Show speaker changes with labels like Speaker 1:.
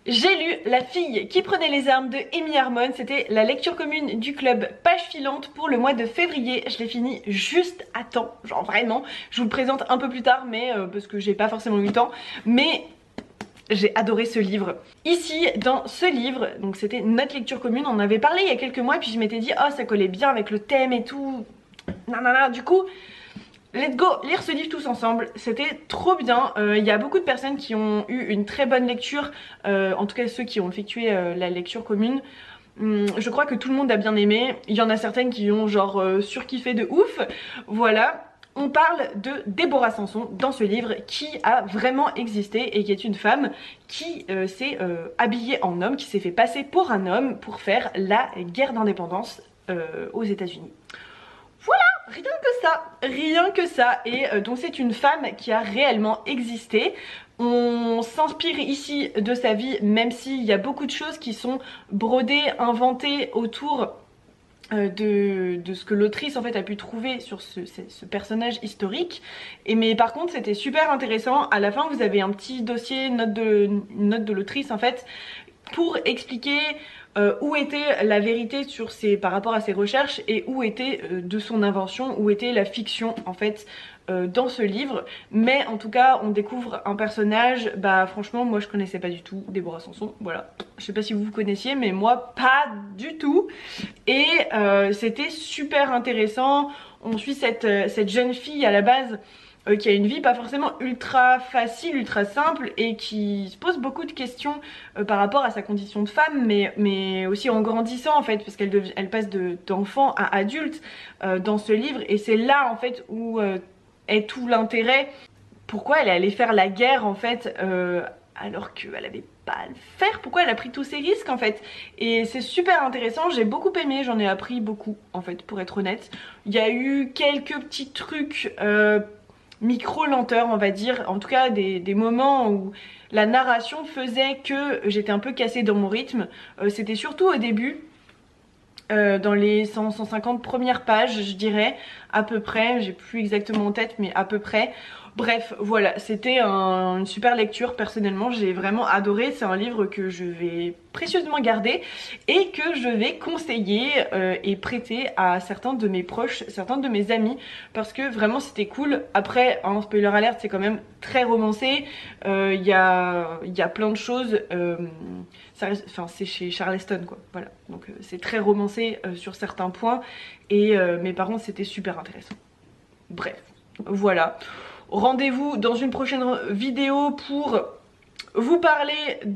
Speaker 1: J'ai lu La fille qui prenait les armes de Amy Harmon, c'était la lecture commune du club Page Filante pour le mois de février. Je l'ai fini juste à temps, genre vraiment. Je vous le présente un peu plus tard, mais parce que j'ai pas forcément eu le temps, mais j'ai adoré ce livre. Ici, dans ce livre, donc c'était notre lecture commune, on en avait parlé il y a quelques mois, puis je m'étais dit, oh ça collait bien avec le thème et tout, nanana, du coup... Let's go lire ce livre tous ensemble, c'était trop bien. Il y a beaucoup de personnes qui ont eu une très bonne lecture, en tout cas ceux qui ont effectué la lecture commune. Je crois que tout le monde a bien aimé. Il y en a certaines qui ont genre surkiffé de ouf. Voilà. On parle de Déborah Sanson dans ce livre qui a vraiment existé et qui est une femme qui s'est habillée en homme, qui s'est fait passer pour un homme pour faire la guerre d'indépendance aux États-Unis. Voilà, rien que ça. Et donc c'est une femme qui a réellement existé. On s'inspire ici de sa vie, même s'il y a beaucoup de choses qui sont brodées, inventées autour de ce que l'autrice en fait a pu trouver sur ce personnage historique. Mais par contre c'était super intéressant. À la fin vous avez un petit dossier, note de l'autrice en fait, pour expliquer où était la vérité par rapport à ses recherches et où était de son invention, où était la fiction en fait dans ce livre. Mais en tout cas on découvre un personnage, bah franchement moi je connaissais pas du tout Déborah Sanson, voilà. Je sais pas si vous connaissiez mais moi pas du tout. Et c'était super intéressant. On suit cette jeune fille à la base qui a une vie pas forcément ultra facile, ultra simple et qui se pose beaucoup de questions par rapport à sa condition de femme, mais aussi en grandissant en fait, parce qu'elle passe d'enfant à adulte dans ce livre, et c'est là en fait où est tout l'intérêt. Pourquoi elle est allée faire la guerre en fait alors qu'elle avait pas à le faire, pourquoi elle a pris tous ces risques en fait. Et c'est super intéressant, j'ai beaucoup aimé, j'en ai appris beaucoup en fait pour être honnête. Il y a eu quelques petits trucs micro-lenteur on va dire, en tout cas des moments où la narration faisait que j'étais un peu cassée dans mon rythme. C'était surtout au début, dans les 100-150 premières pages je dirais, à peu près, j'ai plus exactement en tête mais à peu près. Bref, voilà, c'était une super lecture, personnellement j'ai vraiment adoré, c'est un livre que je vais précieusement garder et que je vais conseiller et prêter à certains de mes proches, certains de mes amis, parce que vraiment c'était cool. Après, un spoiler alert, c'est quand même très romancé, il y a plein de choses, c'est chez Charleston quoi, voilà, donc c'est très romancé sur certains points, et mais par contre c'était super intéressant. Bref, voilà. Rendez-vous dans une prochaine vidéo pour vous parler de